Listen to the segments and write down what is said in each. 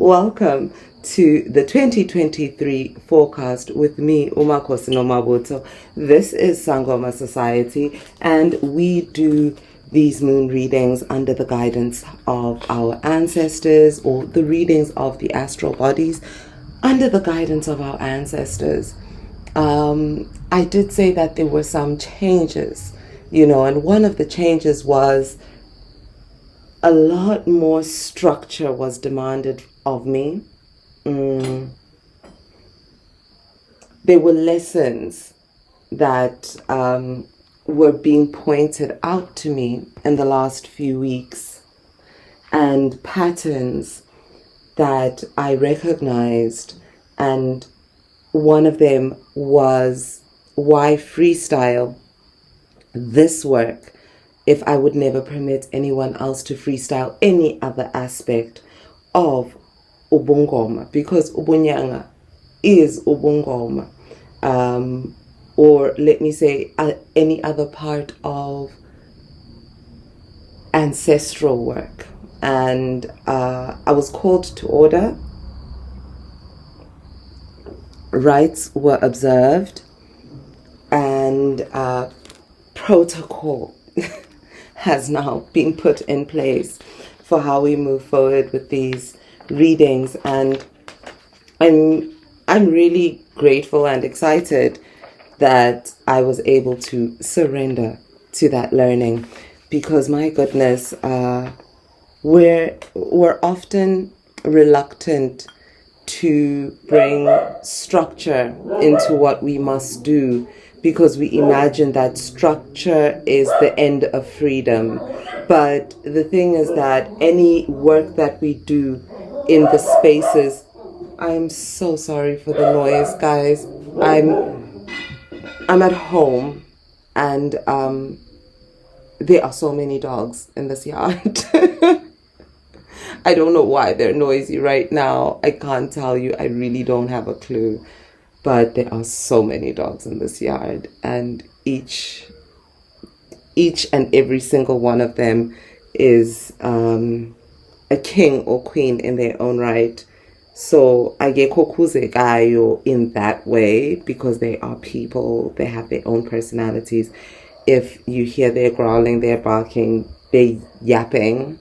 Welcome to the 2023 forecast with me, Makhosi Nomabutho. This is Sangoma Society, and we do these moon readings under the guidance of our ancestors, or the readings of the astral bodies under the guidance of our ancestors. I did say that there were some changes, and one of the changes was a lot more structure was demanded of me. There were lessons that were being pointed out to me in the last few weeks, and patterns that I recognized, and one of them was why freestyle this work if I would never permit anyone else to freestyle any other aspect of ubungoma, because ubunyanga is ubungoma, or let me say any other part of ancestral work. And I was called to order. Rites were observed, and protocol has now been put in place for how we move forward with these readings. And I'm really grateful and excited that I was able to surrender to that learning, because my goodness, we're often reluctant to bring structure into what we must do, because we imagine that structure is the end of freedom. But the thing is that any work that we do in the spaces, I'm so sorry for the noise, guys. I'm at home, and there are so many dogs in this yard. I don't know why they're noisy right now. I can't tell you. I really don't have a clue. But there are so many dogs in this yard, and each and every single one of them is a king or queen in their own right. So I get kokuzekayo in that way, because they are people. They have their own personalities. If you hear their growling, their barking, their yapping,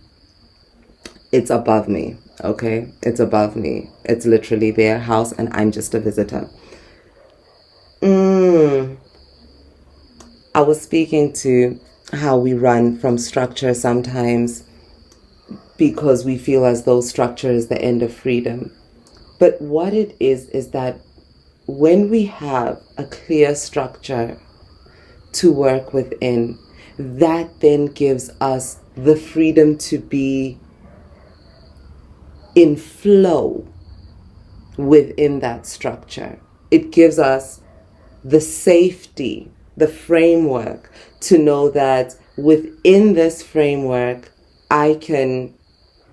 it's above me, okay? It's above me. It's literally their house, and I'm just a visitor. I was speaking to how we run from structure sometimes because we feel as though structure is the end of freedom. But what it is that when we have a clear structure to work within, that then gives us the freedom to be in flow within that structure. It gives us the safety, the framework, to know that within this framework, I can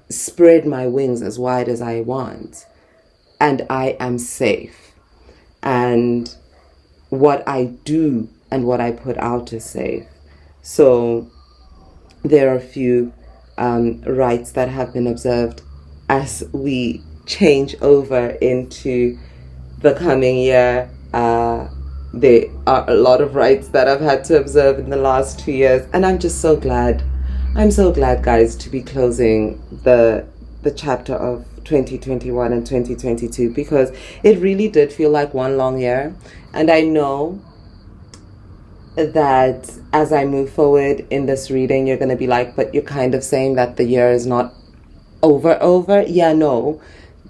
spread my wings as wide as I want, and I am safe. And what I do and what I put out is safe. So there are a few rites that have been observed as we change over into the coming year. There are a lot of rites that I've had to observe in the last 2 years, and I'm just so glad. I'm so glad, guys, to be closing the chapter of 2021 and 2022, because it really did feel like one long year. And I know that as I move forward in this reading, you're going to be like, but you're kind of saying that the year is not over. Yeah, no.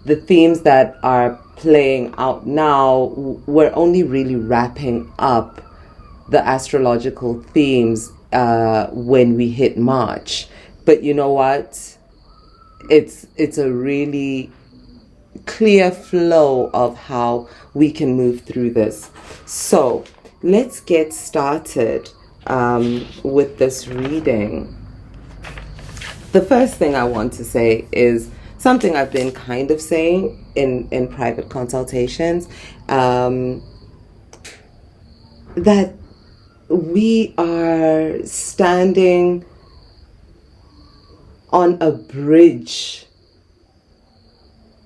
The themes that are playing out now, we're only really wrapping up the astrological themes when we hit March. But you know what? It's a really clear flow of how we can move through this. So let's get started with this reading. The first thing I want to say is something I've been kind of saying in private consultations, that we are standing on a bridge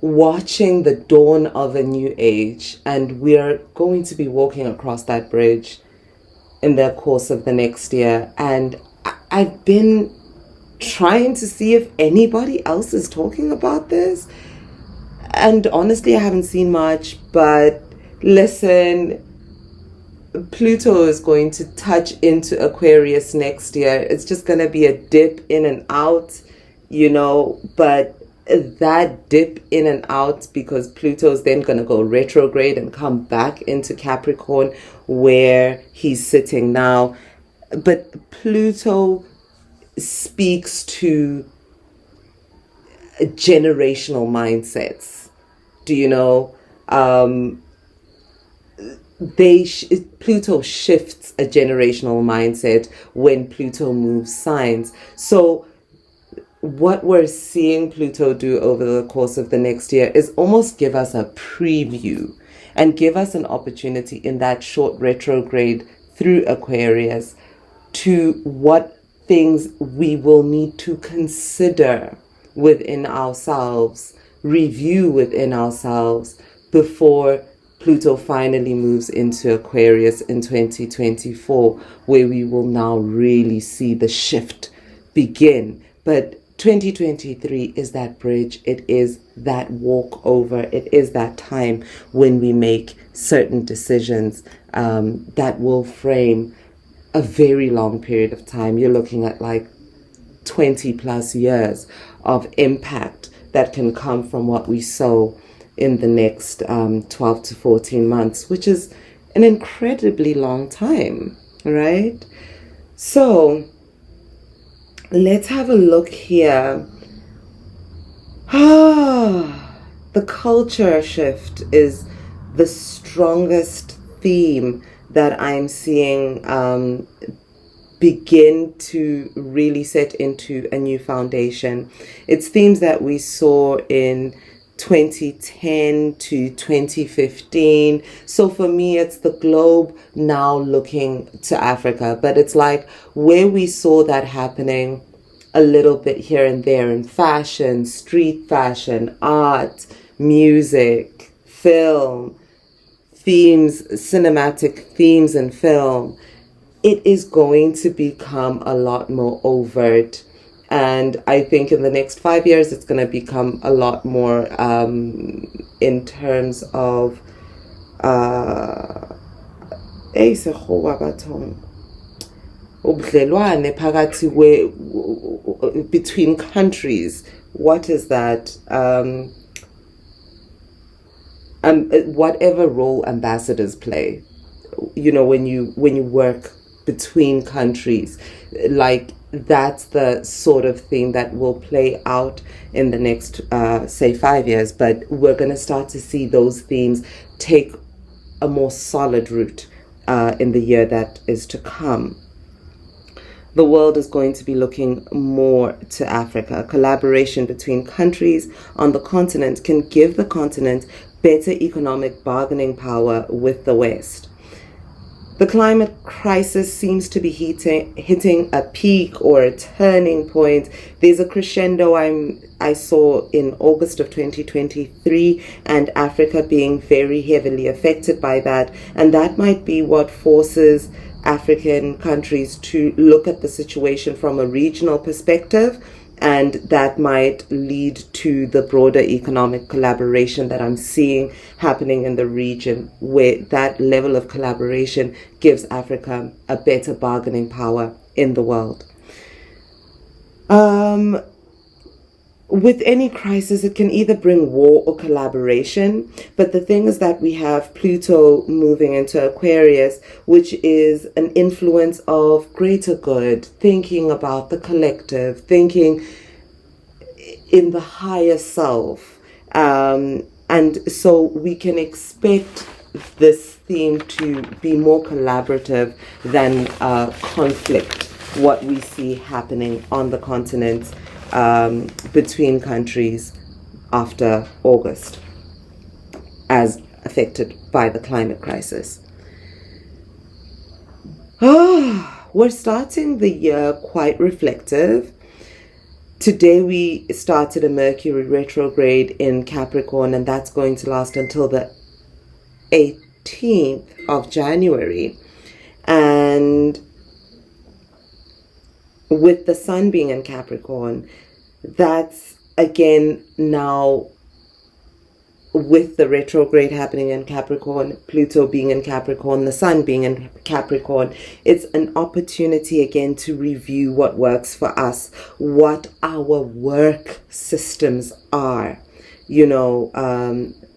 watching the dawn of a new age, and we're going to be walking across that bridge in the course of the next year. And I've been trying to see if anybody else is talking about this, and honestly I haven't seen much. But listen, Pluto is going to touch into Aquarius next year. It's just going to be a dip in and out, but that dip in and out, because Pluto is then going to go retrograde and come back into Capricorn where he's sitting now. But Pluto speaks to generational mindsets. Do you know? Pluto shifts a generational mindset when Pluto moves signs. So what we're seeing Pluto do over the course of the next year is almost give us a preview and give us an opportunity in that short retrograde through Aquarius to what things we will need to consider within ourselves, review within ourselves before Pluto finally moves into Aquarius in 2024, where we will now really see the shift begin. But 2023 is that bridge. It is that walkover. It is that time when we make certain decisions that will frame a very long period of time. You're looking at like 20 plus years of impact that can come from what we sow in the next 12 to 14 months, which is an incredibly long time, right? So let's have a look here. The culture shift is the strongest theme that I'm seeing begin to really set into a new foundation. It's themes that we saw in 2010 to 2015. So for me, it's the globe now looking to Africa. But it's like where we saw that happening a little bit here and there in fashion, street fashion, art, music, film, themes, cinematic themes in film. It is going to become a lot more overt. And I think in the next 5 years, it's going to become a lot more in terms of between countries. What is that? Whatever role ambassadors play, when you work between countries, like that's the sort of thing that will play out in the next say 5 years. But we're going to start to see those themes take a more solid root in the year that is to come. The world is going to be looking more to Africa. Collaboration between countries on the continent can give the continent better economic bargaining power with the West. The climate crisis seems to be hitting a peak or a turning point. There's a crescendo I saw in August of 2023, and Africa being very heavily affected by that. And that might be what forces African countries to look at the situation from a regional perspective, and that might lead to the broader economic collaboration that I'm seeing happening in the region, where that level of collaboration gives Africa a better bargaining power in the world. With any crisis, it can either bring war or collaboration. But the thing is that we have Pluto moving into Aquarius, which is an influence of greater good, thinking about the collective, thinking in the higher self. And so we can expect this theme to be more collaborative than conflict, what we see happening on the continent between countries after August, as affected by the climate crisis. We're starting the year quite reflective. Today we started a Mercury retrograde in Capricorn, and that's going to last until the 18th of January. And with the sun being in Capricorn, that's again now with the retrograde happening in Capricorn, Pluto being in Capricorn, the sun being in Capricorn, it's an opportunity again to review what works for us, what our work systems are.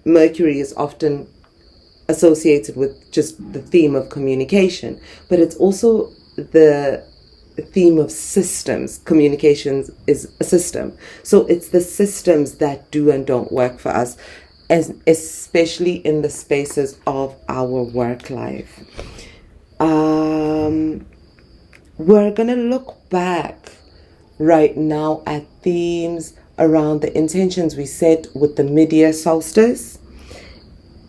Mercury is often associated with just the theme of communication, but it's also the theme of systems. Communications is a system. So it's the systems that do and don't work for us, especially in the spaces of our work life. We're going to look back right now at themes around the intentions we set with the mid-year solstice.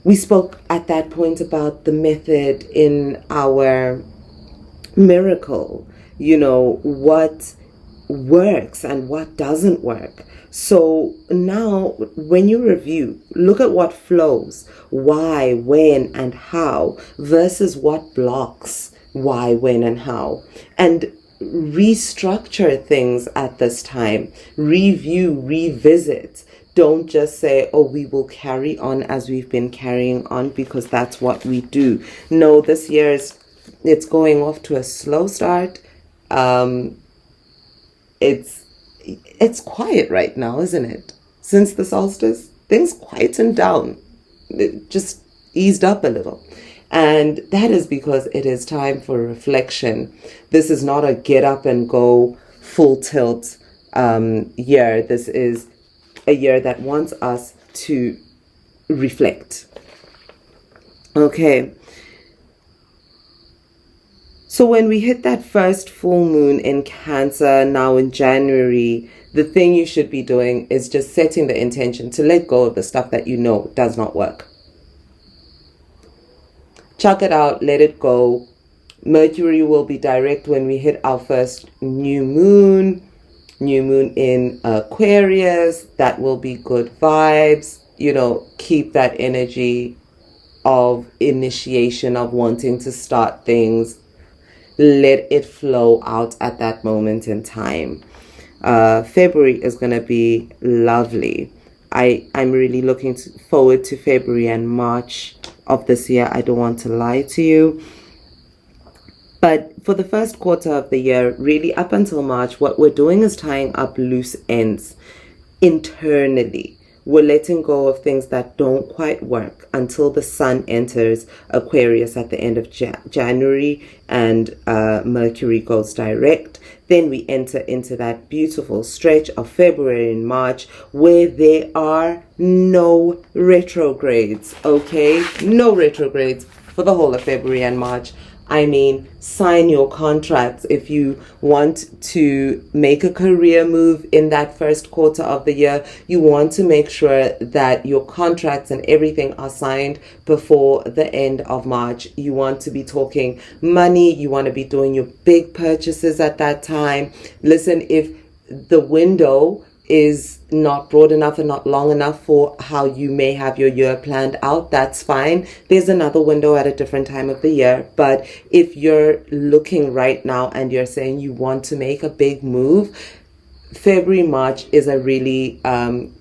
We spoke at that point about the method in our miracle, what works and what doesn't work. So now when you review, look at what flows, why, when, and how, versus what blocks why, when, and how, and restructure things at this time. Review, revisit. Don't just say, oh, we will carry on as we've been carrying on because that's what we do. No, this year it's going off to a slow start. It's quiet right now, isn't it? Since the solstice, things quietened down. It just eased up a little. And that is because it is time for reflection. This is not a get up and go full tilt year. This is a year that wants us to reflect. Okay. So when we hit that first full moon in Cancer now in January, the thing you should be doing is just setting the intention to let go of the stuff that you know does not work. Chuck it out, let it go. Mercury will be direct when we hit our first new moon in Aquarius. That will be good vibes. Keep that energy of initiation, of wanting to start things. Let it flow out at that moment in time. February is going to be lovely. I'm really looking forward to February and March of this year. I don't want to lie to you. But for the first quarter of the year, really up until March, what we're doing is tying up loose ends internally. We're letting go of things that don't quite work until the sun enters Aquarius at the end of January and Mercury goes direct. Then we enter into that beautiful stretch of February and March where there are no retrogrades, okay? No retrogrades for the whole of February and March. I mean, sign your contracts. If you want to make a career move in that first quarter of the year, you want to make sure that your contracts and everything are signed before the end of March. You want to be talking money. You want to be doing your big purchases at that time. Listen, if the window is not broad enough and not long enough for how you may have your year planned out, that's fine. There's another window at a different time of the year. But if you're looking right now and you're saying you want to make a big move, February, March is a really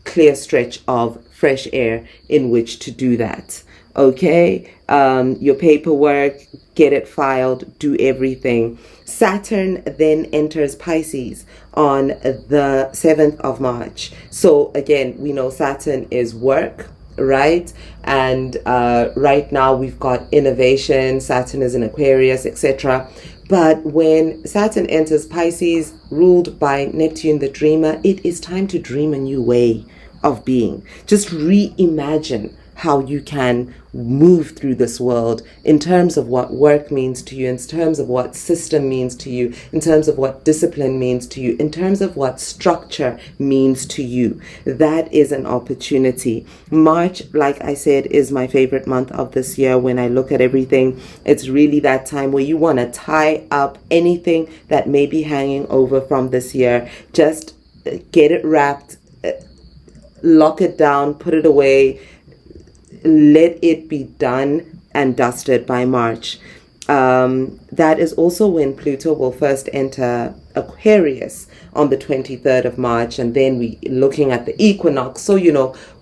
clear stretch of fresh air in which to do that. Okay? Your paperwork, get it filed, do everything. Saturn then enters Pisces on the 7th of March. So again, we know Saturn is work, right? And right now we've got innovation. Saturn is in Aquarius, etc. But when Saturn enters Pisces, ruled by Neptune the dreamer, it is time to dream a new way of being. Just reimagine how you can move through this world in terms of what work means to you, in terms of what system means to you, in terms of what discipline means to you, in terms of what structure means to you. That is an opportunity. March, like I said, is my favorite month of this year. When I look at everything, it's really that time where you want to tie up anything that may be hanging over from this year. Just get it wrapped, lock it down, put it away, let it be done and dusted by March. That is also when Pluto will first enter Aquarius on the 23rd of March, and then we looking at the equinox. So,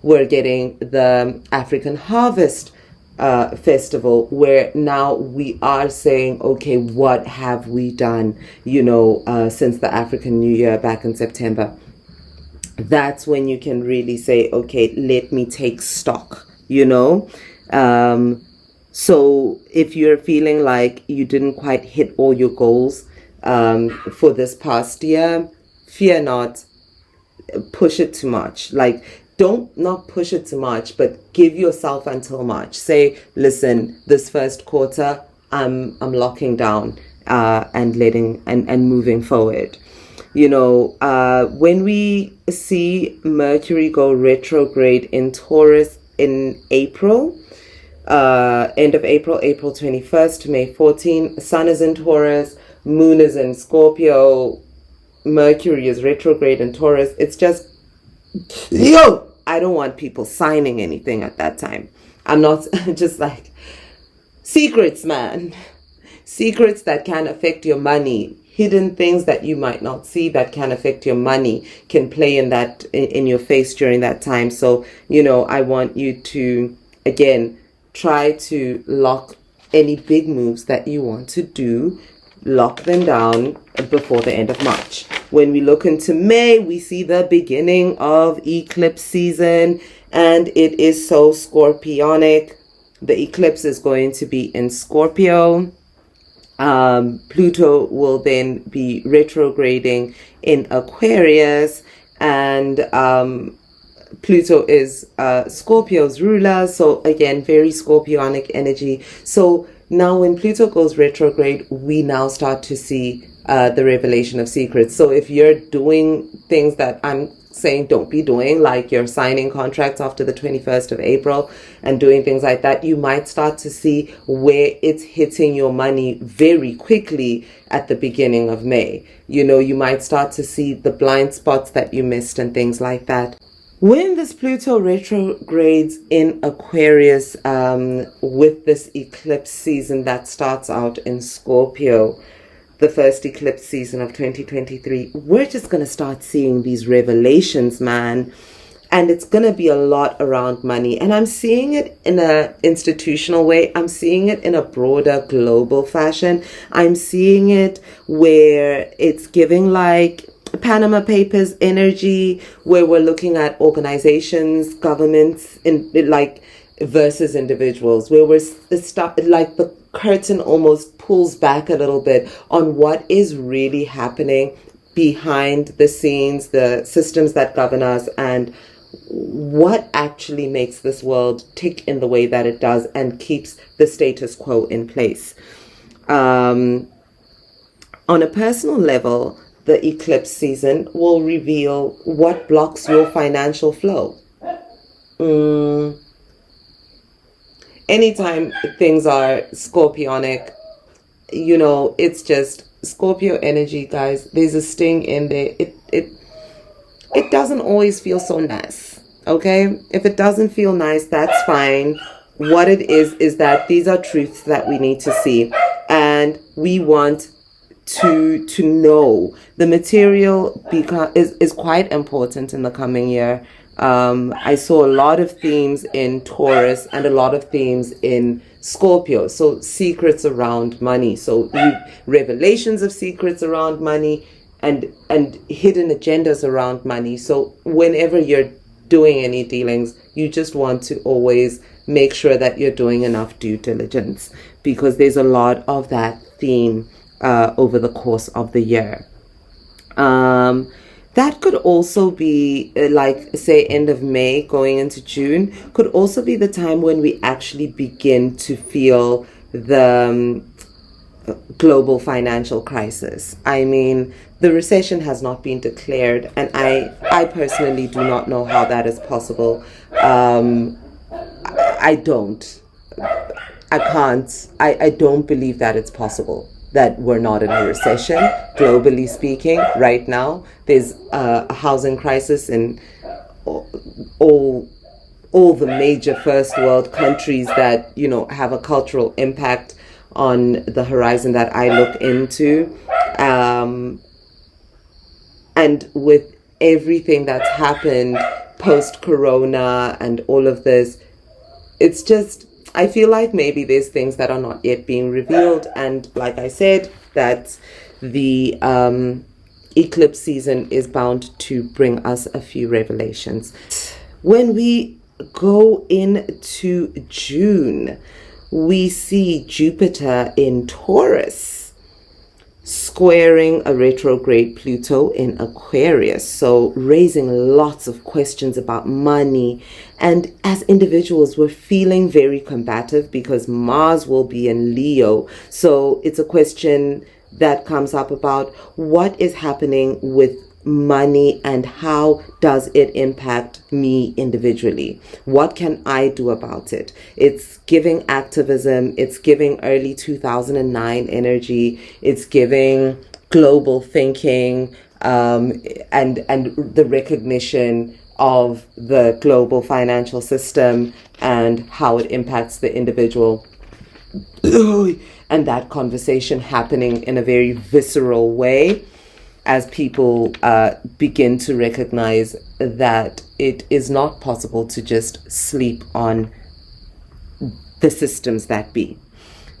we're getting the African harvest festival, where now we are saying, okay, what have we done, since the African New Year back in September. That's when you can really say, okay, let me take stock, So if you're feeling like you didn't quite hit all your goals for this past year, fear not, push it too much. Like, don't not push it too much, but give yourself until March. Say, listen, this first quarter, I'm locking down and letting and moving forward. When we see Mercury go retrograde in Taurus in April, end of April 21st to May 14, Sun is in Taurus, Moon is in Scorpio, Mercury is retrograde in Taurus. It's just, I don't want people signing anything at that time. I'm not just like, secrets, man. Secrets that can affect your money. Hidden things that you might not see that can affect your money can play in your face during that time. So, I want you to, again, try to lock any big moves that you want to do, lock them down before the end of March. When we look into May, we see the beginning of eclipse season, and it is so scorpionic. The eclipse is going to be in Scorpio. Pluto will then be retrograding in Aquarius, and Pluto is Scorpio's ruler, so again, very scorpionic energy. So now when Pluto goes retrograde, we now start to see the revelation of secrets. So if you're doing things that I'm saying don't be doing, like you're signing contracts after the 21st of April and doing things like that, you might start to see where it's hitting your money very quickly at the beginning of May. You might start to see the blind spots that you missed and things like that. When this Pluto retrogrades in Aquarius with this eclipse season that starts out in Scorpio, the first eclipse season of 2023, we're just going to start seeing these revelations, man. And it's going to be a lot around money. And I'm seeing it in an institutional way. I'm seeing it in a broader global fashion. I'm seeing it where it's giving like Panama Papers energy, where we're looking at organizations, governments, versus individuals, where we're like the curtain almost pulls back a little bit on what is really happening behind the scenes, the systems that govern us, and what actually makes this world tick in the way that it does and keeps the status quo in place. On a personal level, the eclipse season will reveal what blocks your financial flow. Anytime things are scorpionic, it's just Scorpio energy, guys. There's a sting in there. It doesn't always feel so nice, okay? If it doesn't feel nice, that's fine. What it is that these are truths that we need to see, and we want to know. The material is quite important in the coming year. I saw a lot of themes in Taurus and a lot of themes in Scorpio. So secrets around money. So revelations of secrets around money and hidden agendas around money. So whenever you're doing any dealings, you just want to always make sure that you're doing enough due diligence, because there's a lot of that theme over the course of the year. That could also be say end of May going into June, could also be the time when we actually begin to feel the global financial crisis. I mean, the recession has not been declared, and I personally do not know how that is possible. I don't believe that it's possible. that we're not in a recession, globally speaking, right now. There's a housing crisis in all the major first world countries that, have a cultural impact on the horizon that I look into. And with everything that's happened post-corona and all of this, it's just, I feel like maybe there's things that are not yet being revealed. And like I said, that the eclipse season is bound to bring us a few revelations. When we go into June, we see Jupiter in Taurus squaring a retrograde Pluto in Aquarius, so raising lots of questions about money. And as individuals, we're feeling very combative because Mars will be in Leo. So it's a question that comes up about what is happening with money and how does it impact me individually? What can I do about it? It's giving activism, it's giving early 2009 energy, it's giving global thinking, and the recognition of the global financial system and how it impacts the individual. And that conversation happening in a very visceral way as people begin to recognize that it is not possible to just sleep on the systems that be.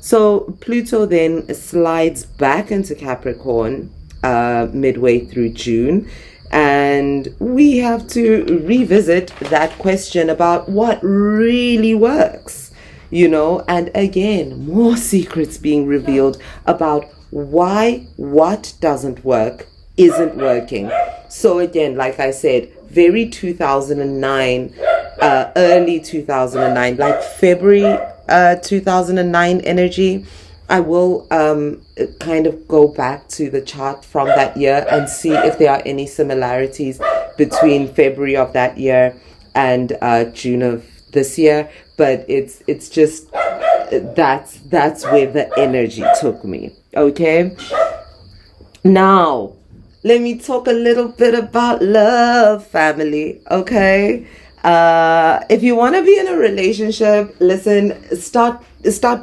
So Pluto then slides back into Capricorn midway through June, and we have to revisit that question about what really works, and again, more secrets being revealed about why what doesn't work isn't working. So again, like I said, very 2009, early 2009, like February 2009 energy. I will kind of go back to the chart from that year and see if there are any similarities between February of that year and June of this year. But it's just that's where the energy took me. Okay. Now, let me talk a little bit about love, family, okay? If you want to be in a relationship, listen, start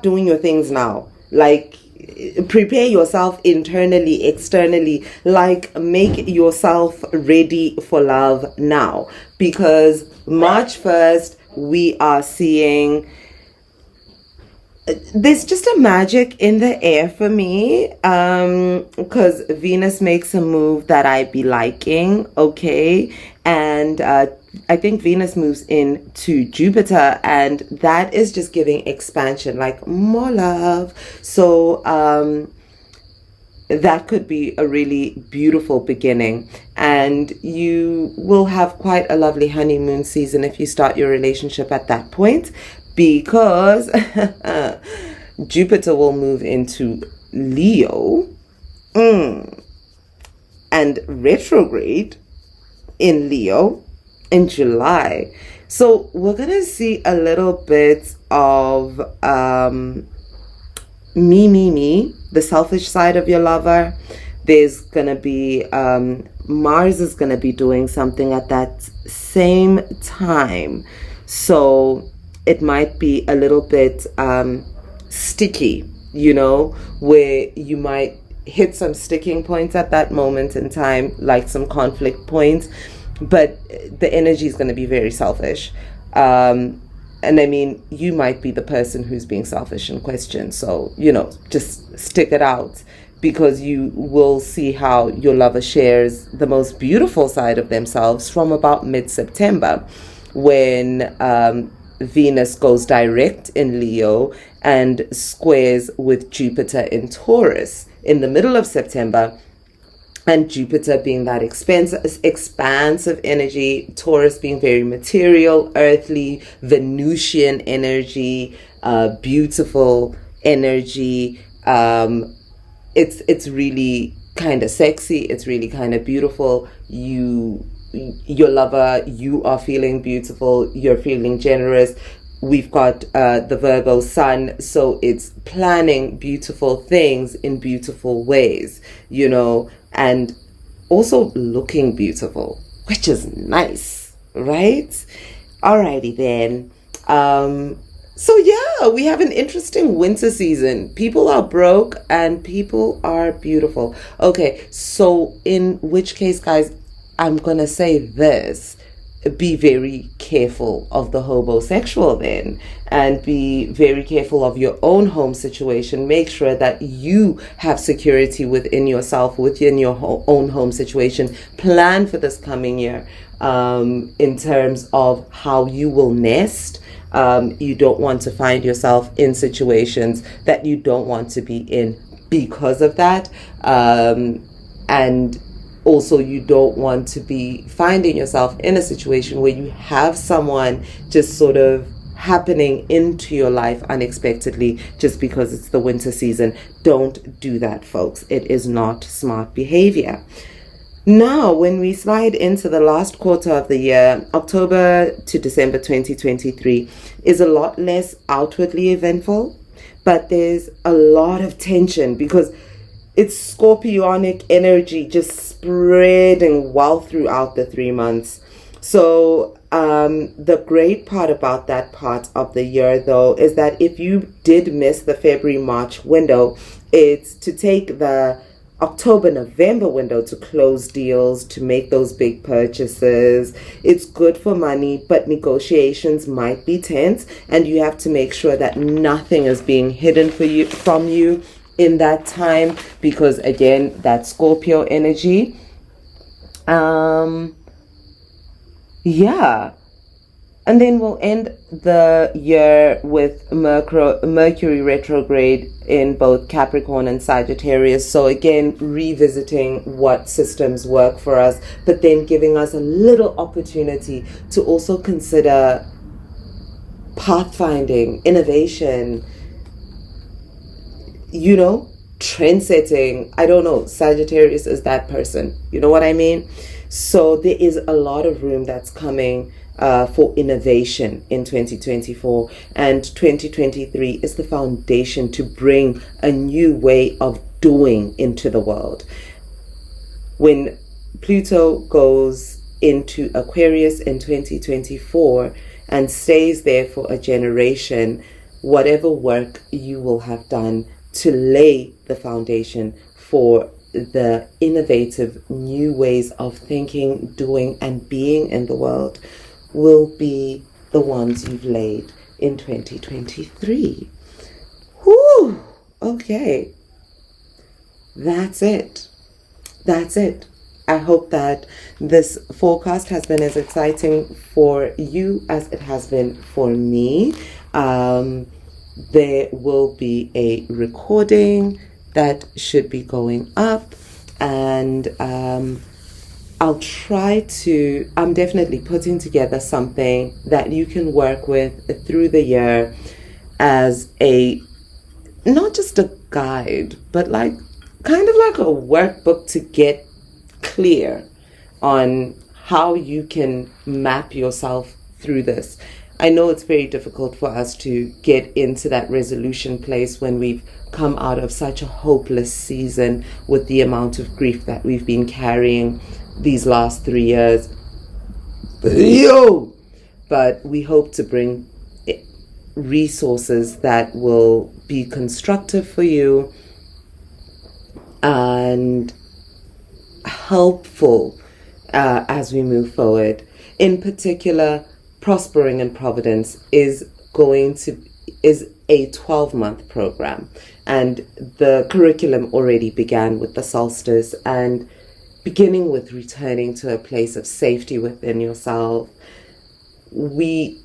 doing your things now. Like, prepare yourself internally, externally, like make yourself ready for love now. Because March 1st, we are seeing... There's just a magic in the air for me, because Venus makes a move that I be liking, okay? And I think Venus moves into Jupiter, and that is just giving expansion, like more love. So that could be a really beautiful beginning, and you will have quite a lovely honeymoon season if you start your relationship at that point, because Jupiter will move into Leo and retrograde in Leo in July. So we're going to see a little bit of me, the selfish side of your lover. There's going to be, Mars is going to be doing something at that same time. So it might be a little bit sticky, where you might hit some sticking points at that moment in time, like some conflict points, but the energy is going to be very selfish. And I mean, you might be the person who's being selfish in question. So, just stick it out, because you will see how your lover shares the most beautiful side of themselves from about mid-September, when Venus goes direct in Leo and squares with Jupiter in Taurus in the middle of September. And Jupiter being that expansive energy, Taurus being very material, earthly, Venusian energy, beautiful energy. It's really kind of sexy. It's really kind of beautiful. Your lover, you are feeling beautiful. You're feeling generous. we've got the Virgo sun, so it's planning beautiful things in beautiful ways, and also looking beautiful, which is nice, right? Alrighty then. So yeah, we have an interesting winter season. People are broke and people are beautiful. Okay, so in which case, guys, I'm gonna say this. Be very careful of the homosexual then, and be very careful of your own home situation. Make sure that you have security within yourself, within your own home situation. Plan for this coming year in terms of how you will nest. You don't want to find yourself in situations that you don't want to be in because of that. And also, you don't want to be finding yourself in a situation where you have someone just sort of happening into your life unexpectedly just because it's the winter season. Don't do that, folks. It is not smart behavior. Now, when we slide into the last quarter of the year, October to December 2023 is a lot less outwardly eventful, but there's a lot of tension because it's scorpionic energy just spreading well throughout the 3 months. So the great part about that part of the year, though, is that if you did miss the February-March window, it's to take the October-November window to close deals, to make those big purchases. It's good for money, but negotiations might be tense, and you have to make sure that nothing is being hidden from you in that time, because again, that Scorpio energy. Yeah. And then we'll end the year with Mercury retrograde in both Capricorn and Sagittarius. So again, revisiting what systems work for us, but then giving us a little opportunity to also consider pathfinding, innovation, trend-setting. I don't know. Sagittarius is that person. You know what I mean? So there is a lot of room that's coming for innovation in 2024, and 2023 is the foundation to bring a new way of doing into the world. When Pluto goes into Aquarius in 2024 and stays there for a generation, whatever work you will have done to lay the foundation for the innovative new ways of thinking, doing, and being in the world will be the ones you've laid in 2023. Whew, okay. That's it. I hope that this forecast has been as exciting for you as it has been for me. There will be a recording that should be going up, and I'm definitely putting together something that you can work with through the year as not just a guide, but kind of like a workbook to get clear on how you can map yourself through this. I know it's very difficult for us to get into that resolution place when we've come out of such a hopeless season with the amount of grief that we've been carrying these last 3 years. But we hope to bring resources that will be constructive for you and helpful as we move forward. In particular, Prospering in Providence is a 12-month program, and the curriculum already began with the solstice, and beginning with returning to a place of safety within yourself. We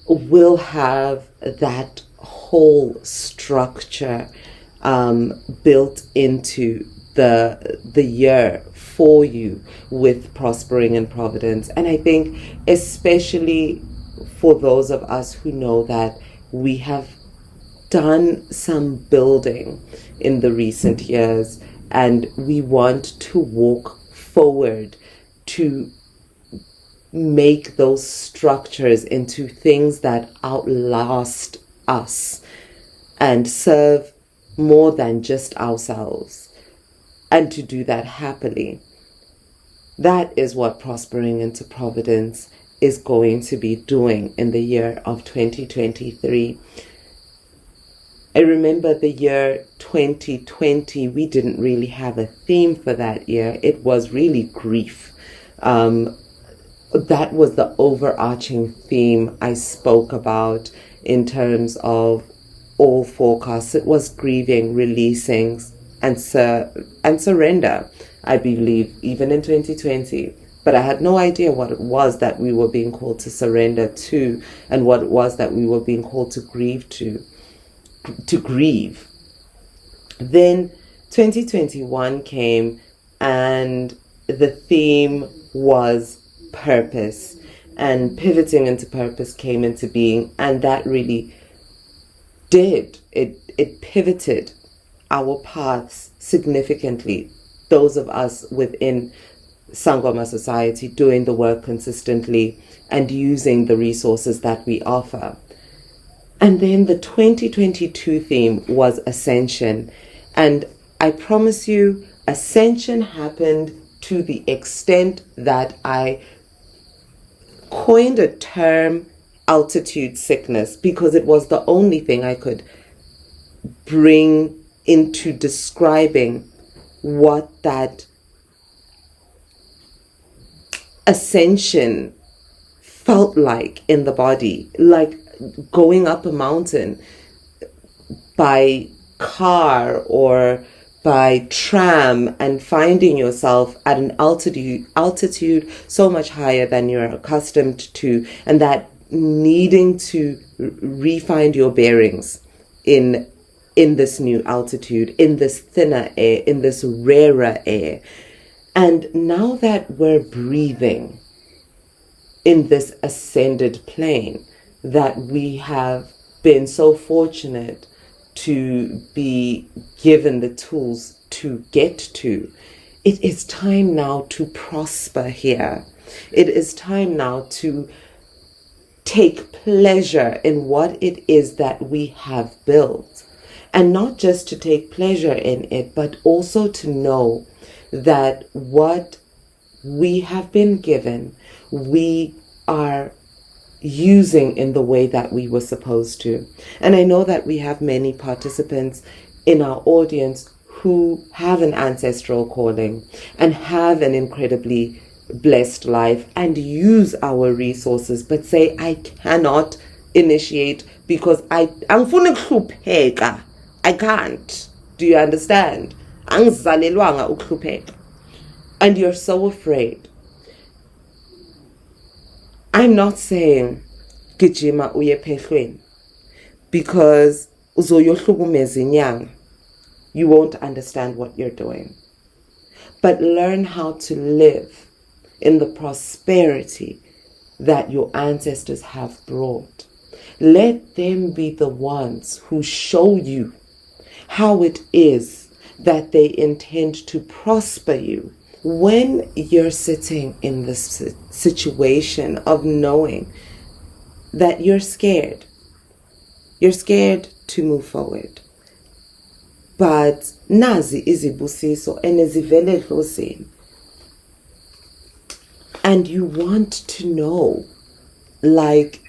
will have that whole structure built into the year for you with Prospering in Providence. And I think especially for those of us who know that we have done some building in the recent years and we want to walk forward to make those structures into things that outlast us and serve more than just ourselves, and to do that happily. That is what Prospering into Providence is going to be doing in the year of 2023. I remember the year 2020, we didn't really have a theme for that year. It was really grief. That was the overarching theme I spoke about in terms of all forecasts. It was grieving, releasing, and surrender, I believe, even in 2020. But I had no idea what it was that we were being called to surrender to, and what it was that we were being called to grieve to grieve. Then 2021 came, and the theme was purpose, and pivoting into purpose came into being, and that really did. It pivoted our paths significantly. Those of us within Sangoma society doing the work consistently and using the resources that we offer. And then the 2022 theme was ascension. And I promise you, ascension happened to the extent that I coined a term, altitude sickness, because it was the only thing I could bring into describing what that ascension felt like in the body, like going up a mountain by car or by tram and finding yourself at an altitude so much higher than you're accustomed to, and that needing to re-find your bearings in this new altitude, in this thinner air, in this rarer air. And now that we're breathing in this ascended plane that we have been so fortunate to be given the tools to get to, it is time now to prosper here. It is time now to take pleasure in what it is that we have built. And not just to take pleasure in it, but also to know that what we have been given, we are using in the way that we were supposed to. And I know that we have many participants in our audience who have an ancestral calling and have an incredibly blessed life and use our resources, but say, I cannot initiate because I can't. Do you understand? And you're so afraid. I'm not saying gijima uye phehlweni, because uzoyohlukumeza inyanga, you won't understand what you're doing. But learn how to live in the prosperity that your ancestors have brought. Let them be the ones who show you how it is that they intend to prosper you. When you're sitting in this situation of knowing that you're scared to move forward, but nazi izibusiso enezivele edlozini, and you want to know, like,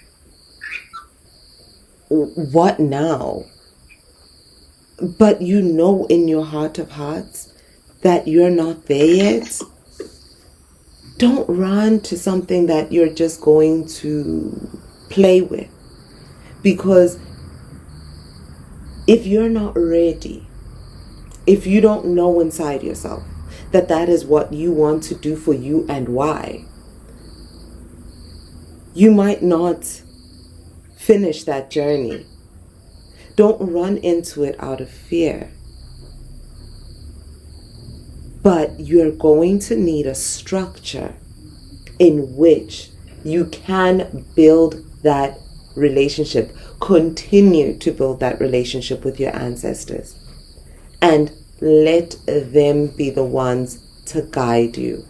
what now? But you know in your heart of hearts that you're not there yet. Don't run to something that you're just going to play with. Because if you're not ready, if you don't know inside yourself that that is what you want to do for you and why, you might not finish that journey. Don't run into it out of fear. But you're going to need a structure in which you can build that relationship, continue to build that relationship with your ancestors, and let them be the ones to guide you.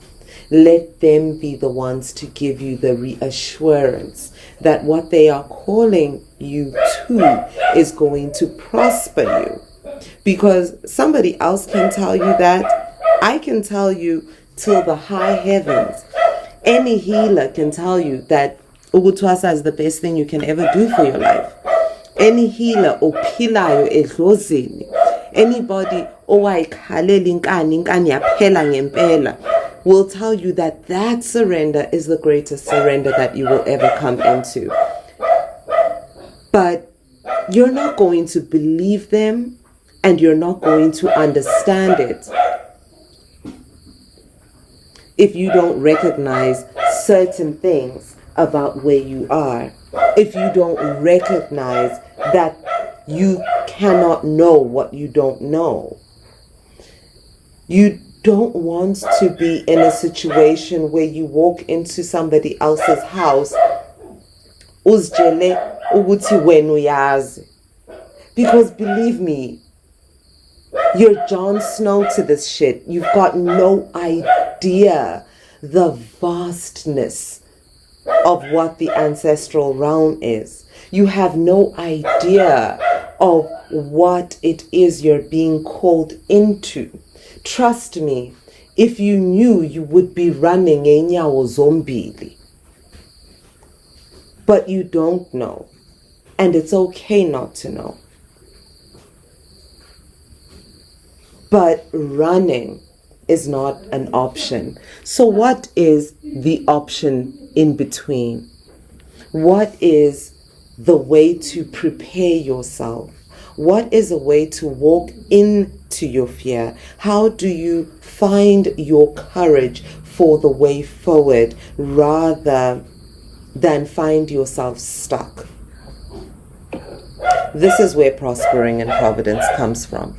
Let them be the ones to give you the reassurance that what they are calling you to is going to prosper you. Because somebody else can tell you that. I can tell you till the high heavens. Any healer can tell you that ukutwasa is the best thing you can ever do for your life. Any healer ophilayo edlozini, anybody owayikhalela inkani yaphela ngempela, will tell you that that surrender is the greatest surrender that you will ever come into. But you're not going to believe them, and you're not going to understand it if you don't recognize certain things about where you are. If you don't recognize that you cannot know what you don't know. You don't want to be in a situation where you walk into somebody else's house uzjele ukuthi wena uyazi. Because believe me, you're Jon Snow to this shit. You've got no idea the vastness of what the ancestral realm is. You have no idea of what it is you're being called into. Trust me, if you knew, you would be running enyawo zombili. But you don't know. And it's okay not to know. But running is not an option. So what is the option in between? What is the way to prepare yourself? What is a way to walk into your fear? How do you find your courage for the way forward rather than find yourself stuck? This is where prospering in providence comes from.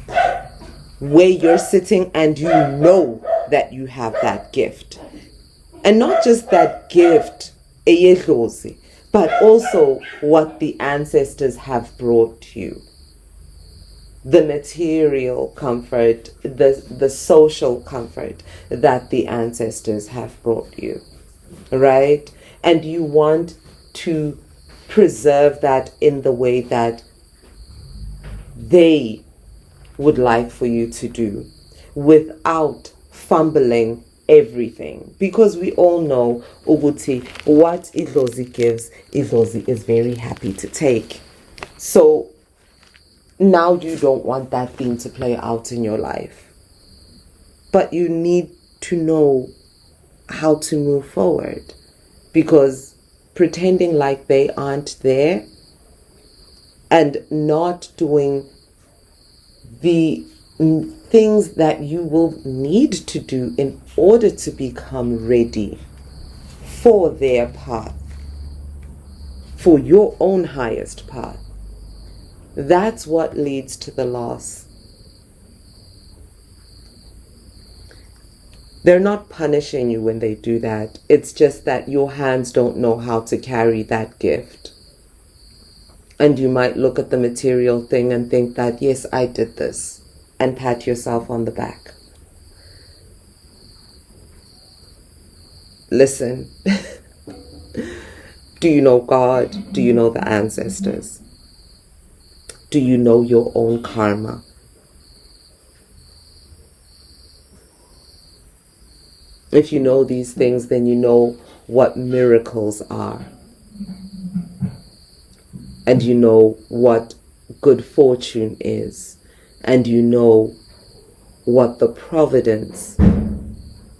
Where you're sitting and you know that you have that gift. And not just that gift, but also what the ancestors have brought you. The material comfort, the social comfort that the ancestors have brought you, right? And you want to preserve that in the way that they would like for you to do, without fumbling everything. Because we all know ukuthi what Idlozi gives, Idlozi is very happy to take. So now you don't want that thing to play out in your life. But you need to know how to move forward. Because pretending like they aren't there and not doing the things that you will need to do in order to become ready for their path, for your own highest path. That's what leads to the loss. They're not punishing you when they do that. It's just that your hands don't know how to carry that gift. And you might look at the material thing and think that, yes, I did this, and pat yourself on the back. Listen, do you know God? Do you know the ancestors? Do you know your own karma? If you know these things, then you know what miracles are. And you know what good fortune is. And you know what the providence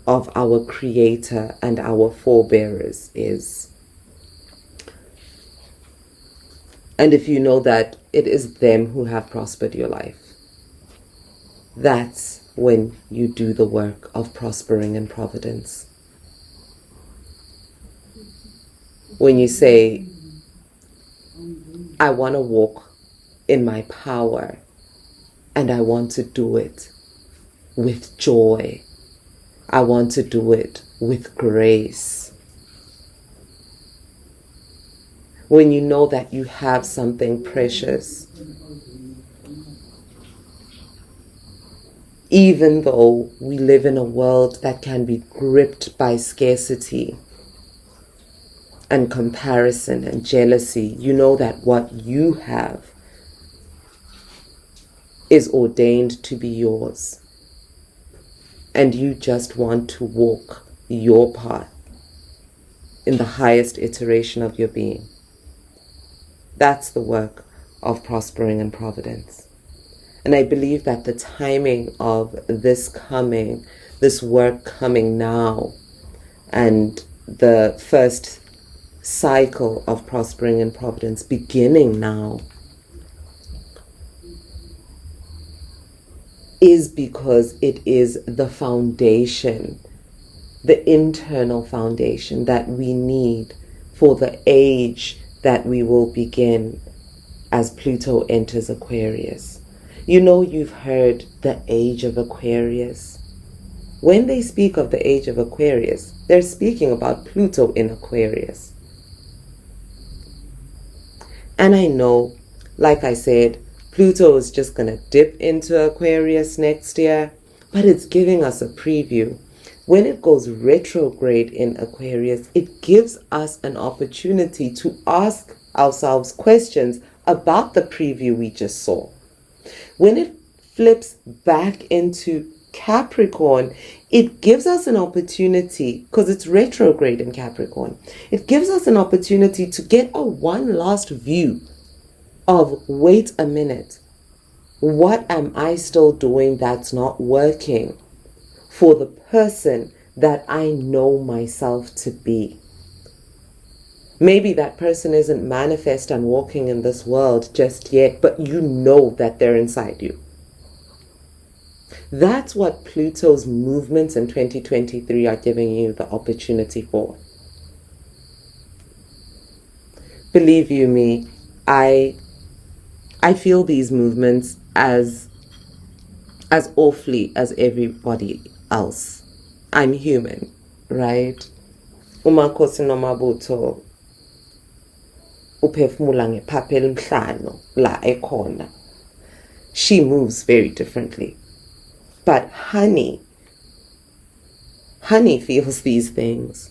of our Creator and our forebearers is. And if you know that it is them who have prospered your life, that's when you do the work of prospering in providence. When you say, I want to walk in my power, and I want to do it with joy. I want to do it with grace. When you know that you have something precious, even though we live in a world that can be gripped by scarcity and comparison and jealousy, you know that what you have is ordained to be yours. And you just want to walk your path in the highest iteration of your being. That's the work of prospering in providence. And I believe that the timing of this work coming now, and the first cycle of prospering in providence beginning now, is because it is the foundation, the internal foundation that we need for the age that we will begin as Pluto enters Aquarius. You know, you've heard the age of Aquarius. When they speak of the age of Aquarius, they're speaking about Pluto in Aquarius. And I know, like I said, Pluto is just going to dip into Aquarius next year, but it's giving us a preview. When it goes retrograde in Aquarius, it gives us an opportunity to ask ourselves questions about the preview we just saw. When it flips back into Capricorn, it gives us an opportunity, because it's retrograde in Capricorn, it gives us an opportunity to get a one last view of, wait a minute, what am I still doing that's not working for the person that I know myself to be? Maybe that person isn't manifest and walking in this world just yet, but you know that they're inside you. That's what Pluto's movements in 2023 are giving you the opportunity for. Believe you me, I feel these movements as awfully as everybody else. I'm human, right? Makhosi Nomabutho uphefumula ngephapha elimhlanu la ekhona. She moves very differently. But honey feels these things.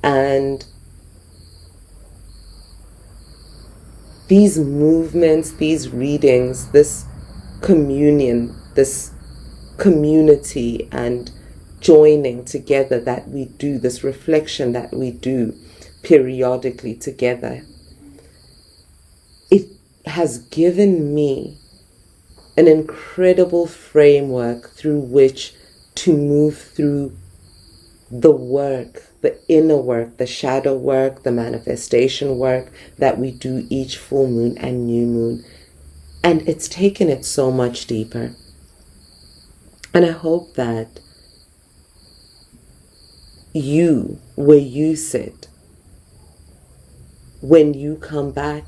And these movements, these readings, this communion, this community and joining together that we do, this reflection that we do periodically together, it has given me an incredible framework through which to move through the work, the inner work, the shadow work, the manifestation work that we do each full moon and new moon. And it's taken it so much deeper. And I hope that you, where you sit, when you come back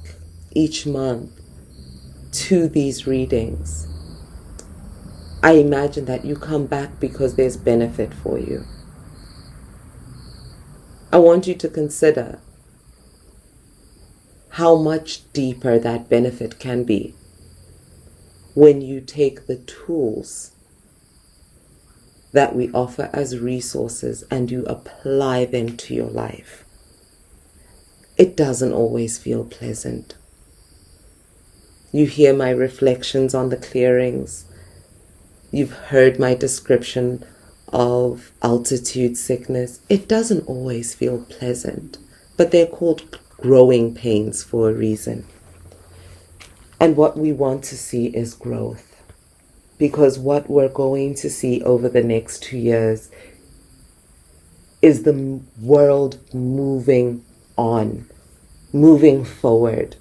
each month to these readings, I imagine that you come back because there's benefit for you. I want you to consider how much deeper that benefit can be when you take the tools that we offer as resources and you apply them to your life. It doesn't always feel pleasant. You hear my reflections on the clearings. You've heard my description of altitude sickness. It doesn't always feel pleasant, but they're called growing pains for a reason. And what we want to see is growth, because what we're going to see over the next 2 years is the world moving on, moving forward.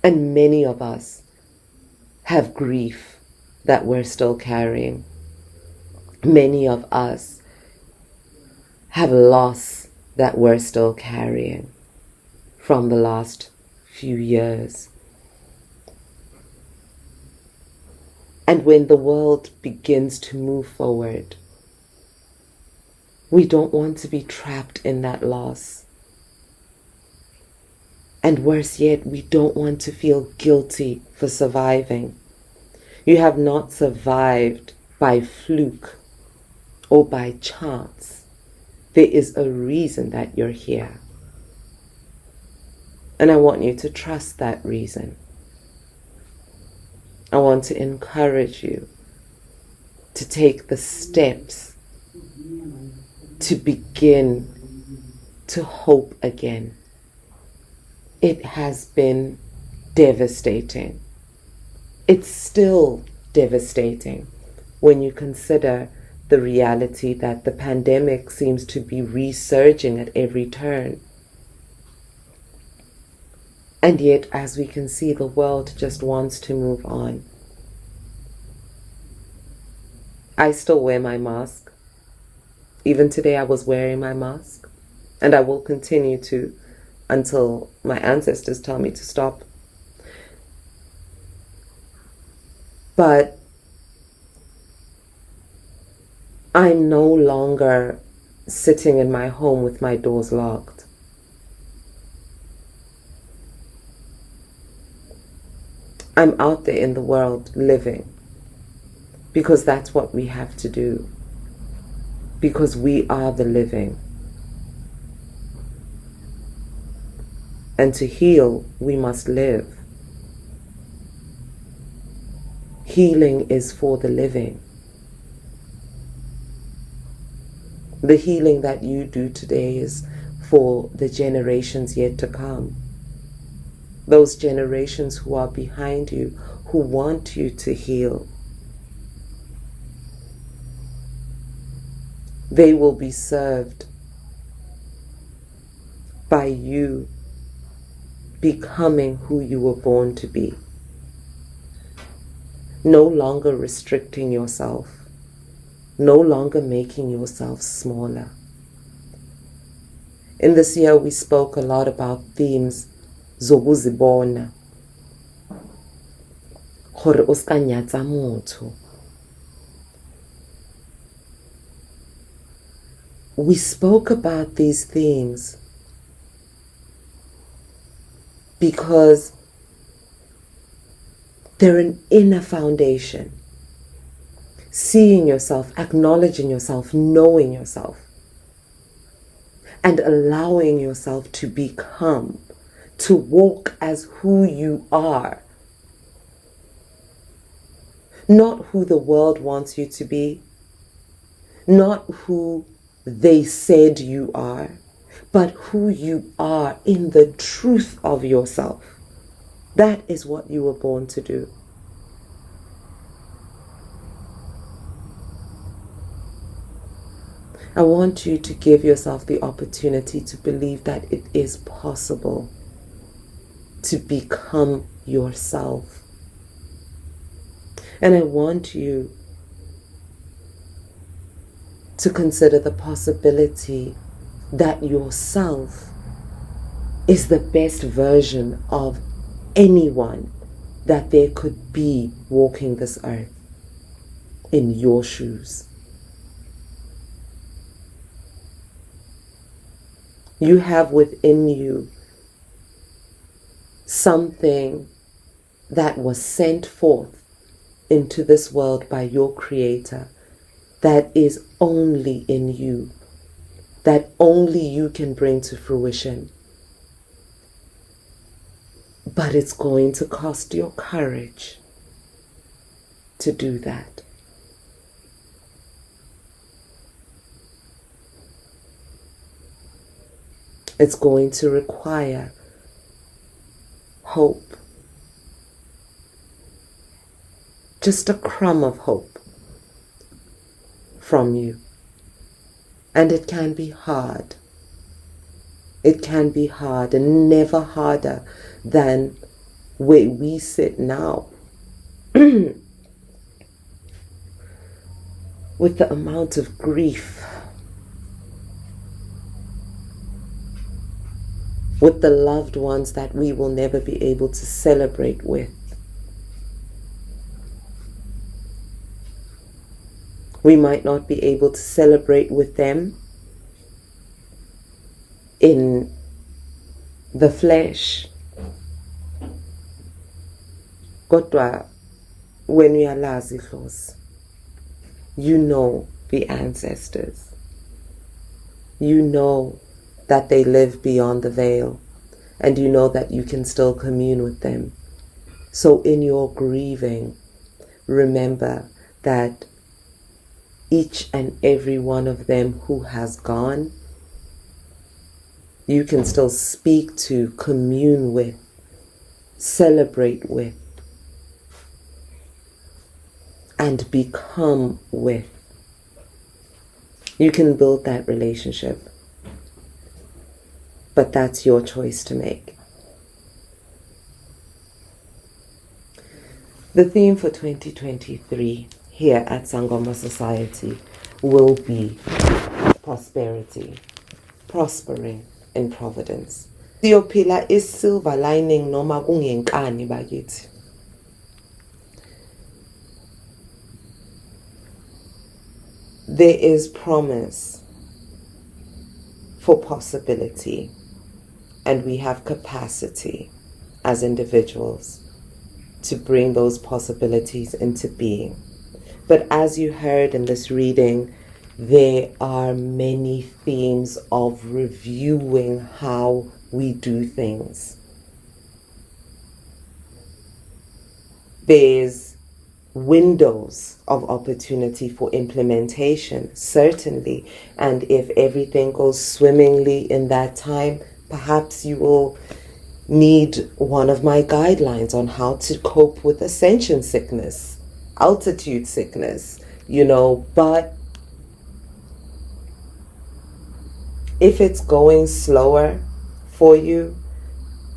And many of us have grief that we're still carrying. Many of us have loss that we're still carrying from the last few years. And when the world begins to move forward, we don't want to be trapped in that loss. And worse yet, we don't want to feel guilty for surviving. You have not survived by fluke or by chance. There is a reason that you're here. And I want you to trust that reason. I want to encourage you to take the steps to begin to hope again. It has been devastating. It's still devastating when you consider the reality that the pandemic seems to be resurging at every turn. And yet, as we can see, the world just wants to move on. I still wear my mask. Even today I was wearing my mask. And I will continue to until my ancestors tell me to stop. But I'm no longer sitting in my home with my doors locked. I'm out there in the world living, because that's what we have to do, because we are the living. And to heal, we must live. Healing is for the living. The healing that you do today is for the generations yet to come. Those generations who are behind you, who want you to heal. They will be served by you becoming who you were born to be. No longer restricting yourself. No longer making yourself smaller. In this year, we spoke a lot about themes zokuzibona. Gore o ska nyatsa motho. We spoke about these themes because they're an inner foundation. Seeing yourself, acknowledging yourself, knowing yourself, and allowing yourself to become, to walk as who you are. Not who the world wants you to be, not who they said you are, but who you are in the truth of yourself. That is what you were born to do. I want you to give yourself the opportunity to believe that it is possible to become yourself. And I want you to consider the possibility that yourself is the best version of anyone that there could be walking this earth in your shoes. You have within you something that was sent forth into this world by your Creator that is only in you, that only you can bring to fruition. But it's going to cost your courage to do that. It's going to require hope. Just a crumb of hope from you. And it can be hard. It can be hard, and never harder than where we sit now. With the amount of grief, with the loved ones that we will never be able to celebrate with. We might not be able to celebrate with them in the flesh. Kodwa when uyalazi idlozi, you know the ancestors. You know that they live beyond the veil, and you know that you can still commune with them. So in your grieving, remember that each and every one of them who has gone, you can still speak to, commune with, celebrate with, and become with. You can build that relationship, but that's your choice to make. The theme for 2023 here at Sangoma Society will be prosperity, prospering in providence. Siyophila is-silver lining noma kungenkani bakithi. There is promise for possibility, and we have capacity as individuals to bring those possibilities into being. But as you heard in this reading, there are many themes of reviewing how we do things. There's windows of opportunity for implementation, certainly. And if everything goes swimmingly in that time, perhaps you will need one of my guidelines on how to cope with ascension sickness, altitude sickness, but if it's going slower for you,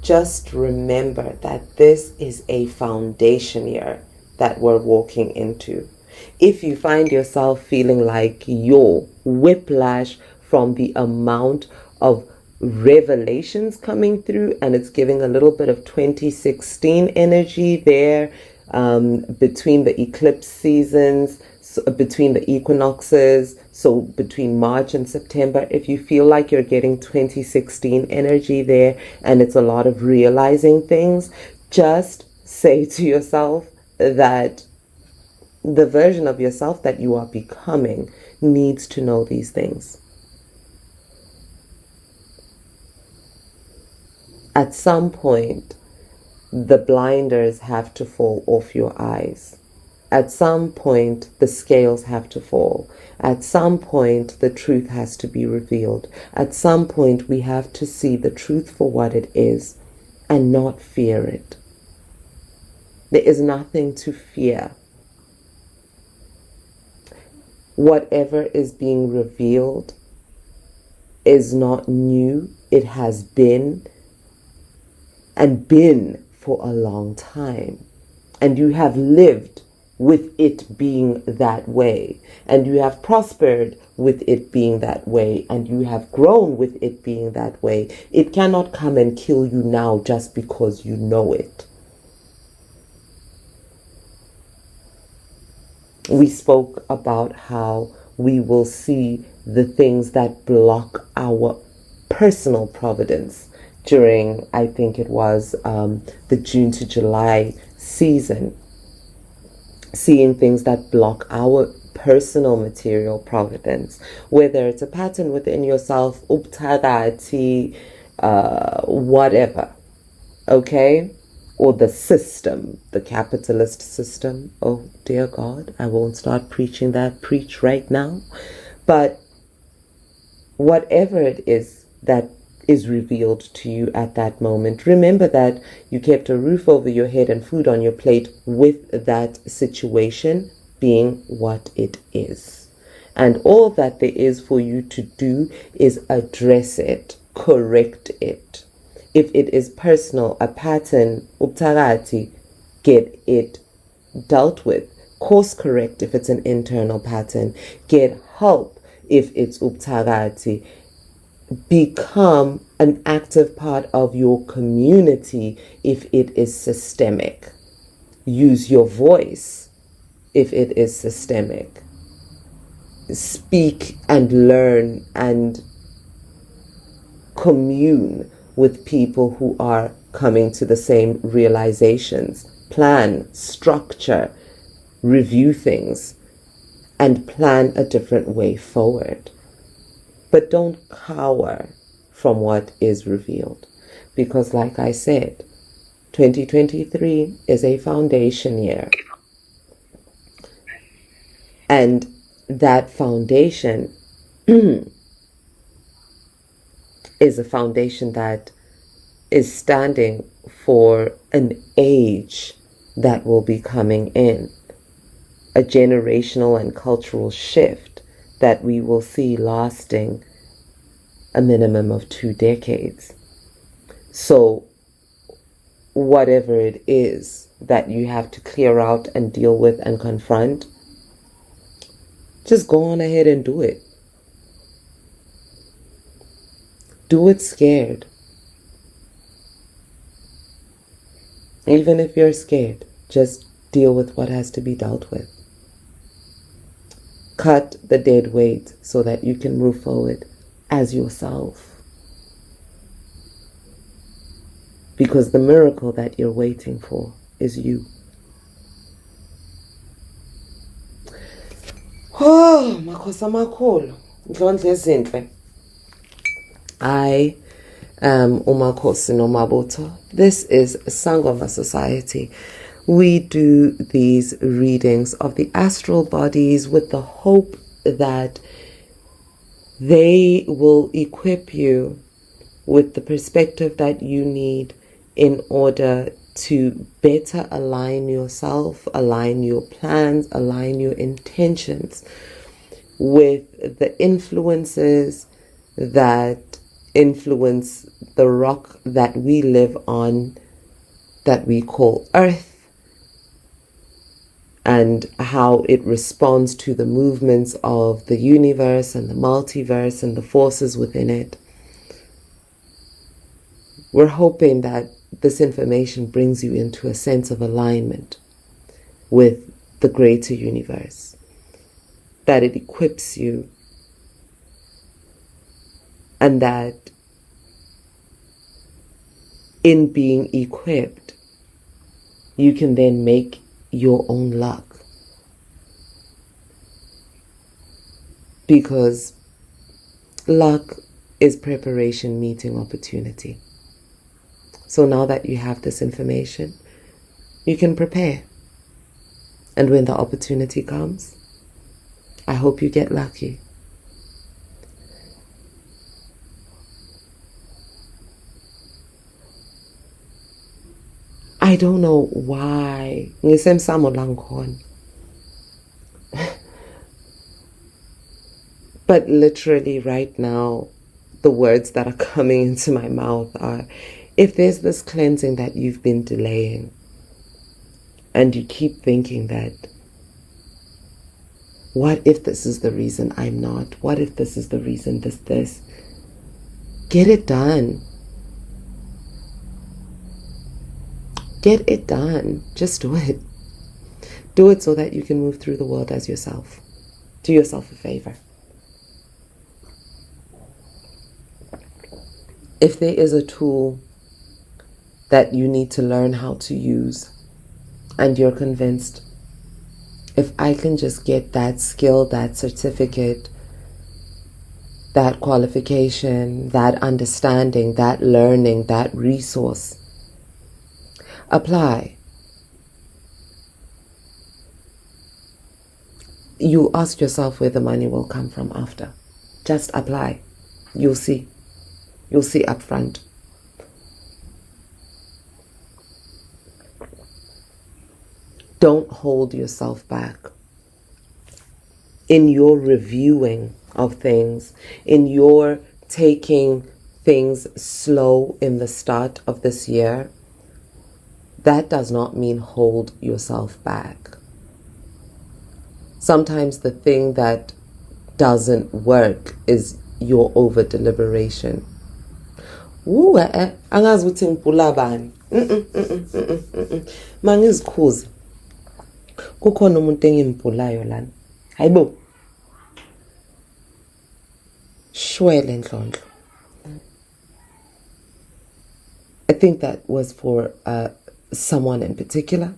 just remember that this is a foundation year that we're walking into. If you find yourself feeling like you're whiplash from the amount of revelations coming through, and it's giving a little bit of 2016 energy there, between the eclipse seasons, between the equinoxes, so between March and September, if you feel like you're getting 2016 energy there and it's a lot of realizing things, just say to yourself that the version of yourself that you are becoming needs to know these things. At some point, the blinders have to fall off your eyes. At some point, the scales have to fall. At some point, the truth has to be revealed. At some point, we have to see the truth for what it is and not fear it. There is nothing to fear. Whatever is being revealed is not new. It has been and been for a long time. And you have lived with it being that way. And you have prospered with it being that way. And you have grown with it being that way. It cannot come and kill you now just because you know it. We spoke about how we will see the things that block our personal providence during, I think it was the June to July season. Seeing things that block our personal material providence, whether it's a pattern within yourself, ubtagati, whatever, okay? Or the system, the capitalist system. Oh, dear God, I won't start preaching that preach right now. But whatever it is that is revealed to you at that moment, remember that you kept a roof over your head and food on your plate with that situation being what it is. And all that there is for you to do is address it, correct it. If it is personal, a pattern, ubtarati, get it dealt with. Course correct if it's an internal pattern. Get help if it's ubtarati. Become an active part of your community if it is systemic. Use your voice if it is systemic. Speak and learn and commune with people who are coming to the same realizations. Plan, structure, review things and plan a different way forward. But don't cower from what is revealed. Because like I said, 2023 is a foundation year. And that foundation is a foundation that is standing for an age that will be coming in. A generational and cultural shift that we will see lasting a minimum of 2 decades. So whatever it is that you have to clear out and deal with and confront, just go on ahead and do it. Do it scared. Even if you're scared, just deal with what has to be dealt with. Cut the dead weight so that you can move forward as yourself. Because the miracle that you're waiting for is you. Oh, Makhosi amakhulu, ndlondlo ezinhle. I am Makhosi Nomabutho. This is Sangoma Society. We do these readings of the astral bodies with the hope that they will equip you with the perspective that you need in order to better align yourself, align your plans, align your intentions with the influences that influence the rock that we live on, that we call Earth, and how it responds to the movements of the universe and the multiverse and the forces within it. We're hoping that this information brings you into a sense of alignment with the greater universe, that it equips you, and that in being equipped, you can then make your own luck. Because luck is preparation meeting opportunity. So now that you have this information, you can prepare. And when the opportunity comes, I hope you get lucky. I don't know why. But literally right now, the words that are coming into my mouth are, if there's this cleansing that you've been delaying, and you keep thinking that, what if this is the reason I'm not? What if this is the reason this? Get it done. Get it done. Just do it. Do it so that you can move through the world as yourself. Do yourself a favor. If there is a tool that you need to learn how to use, and you're convinced, if I can just get that skill, that certificate, that qualification, that understanding, that learning, that resource, apply. You ask yourself where the money will come from after. Just apply. You'll see. You'll see up front. Don't hold yourself back in your reviewing of things, in your taking things slow in the start of this year. That does not mean hold yourself back. Sometimes the thing that doesn't work is your over deliberation. Angazi ukuthi ngibhula bani. Mangizikhuza. Kukhona umuntu engimbhulayo lana. Hayibo. Shwele ndlondlo. I think that was for someone in particular.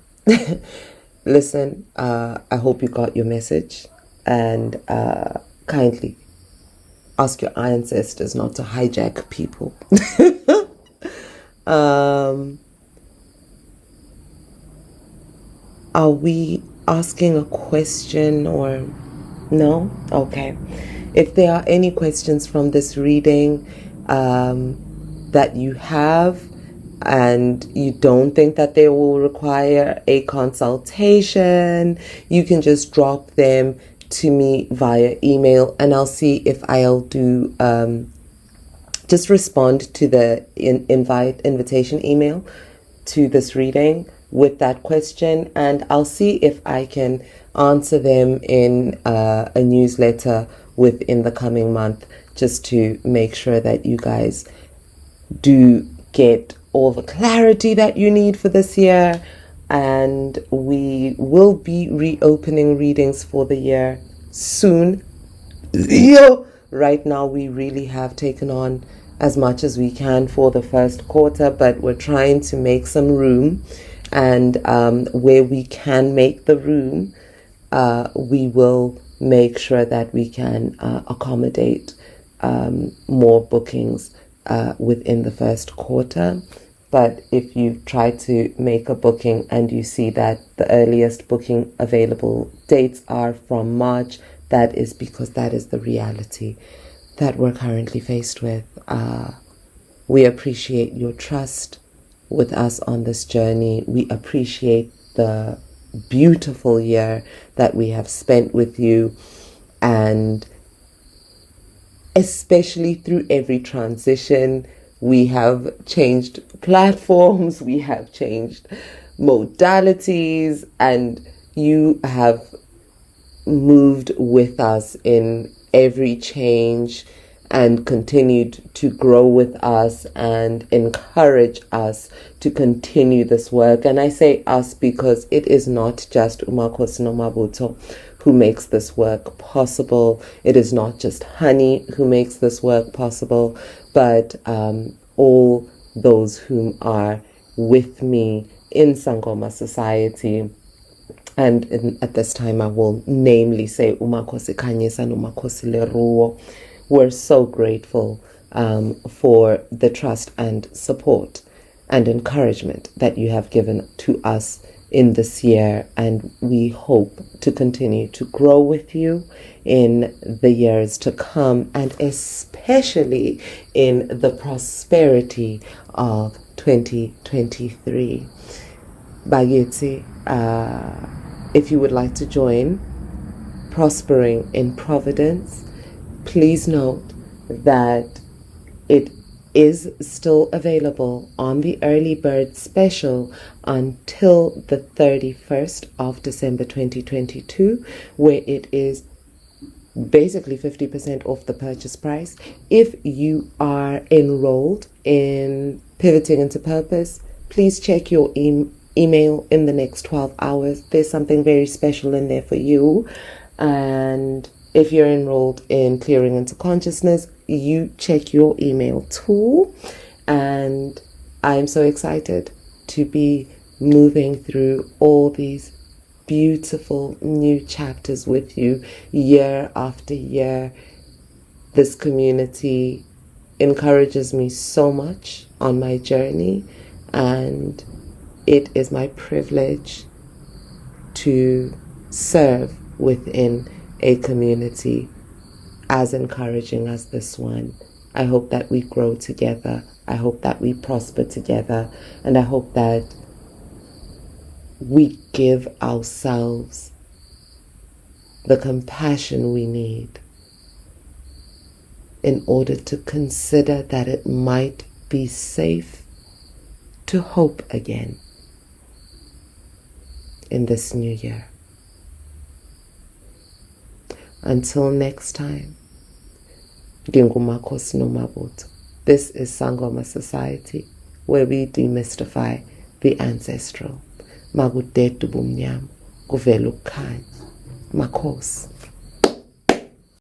listen, I hope you got your message, and kindly ask your ancestors not to hijack people. Are we asking a question or no? Okay. If there are any questions from this reading that you have and you don't think that they will require a consultation, you can just drop them to me via email, and I'll see if I'll do just respond to the invitation email to this reading with that question, and I'll see if I can answer them in a newsletter within the coming month, just to make sure that you guys do get all the clarity that you need for this year. And we will be reopening readings for the year soon. Right now we really have taken on as much as we can for the first quarter, but we're trying to make some room, and where we can make the room, we will make sure that we can accommodate more bookings within the first quarter. But if you try to make a booking and you see that the earliest booking available dates are from March, that is because that is the reality that we're currently faced with. We appreciate your trust with us on this journey. We appreciate the beautiful year that we have spent with you, and especially through every transition. We have changed platforms, we have changed modalities, and you have moved with us in every change and continued to grow with us and encourage us to continue this work. And I say us because it is not just Makhosi Nomabutho who makes this work possible. It is not just Honey who makes this work possible, but all those whom are with me in Sangoma Society. And at this time, I will namely say Umakhosi Khanyisa and Umakhosi Leruo. We're so grateful for the trust and support and encouragement that you have given to us in this year, and we hope to continue to grow with you in the years to come, and especially in the prosperity of 2023. Bageti, if you would like to join Prospering in Providence, please note that it is still available on the early bird special until the 31st of December 2022, where it is basically 50% off the purchase price. If you are enrolled in Pivoting into Purpose, please check your email in the next 12 hours. There's something very special in there for you. And if you're enrolled in Clearing into Consciousness, you check your email too. And I'm so excited to be moving through all these beautiful new chapters with you year after year. This community encourages me so much on my journey, and it is my privilege to serve within a community as encouraging as this one. I hope that we grow together. I hope that we prosper together. And I hope that we give ourselves the compassion we need in order to consider that it might be safe to hope again in this new year. Until next time, Makhosi Nomabutho. This is Sangoma Society, where we demystify the ancestral. Makudedu bumnyama, kuvela ukukhanya. Makhosi.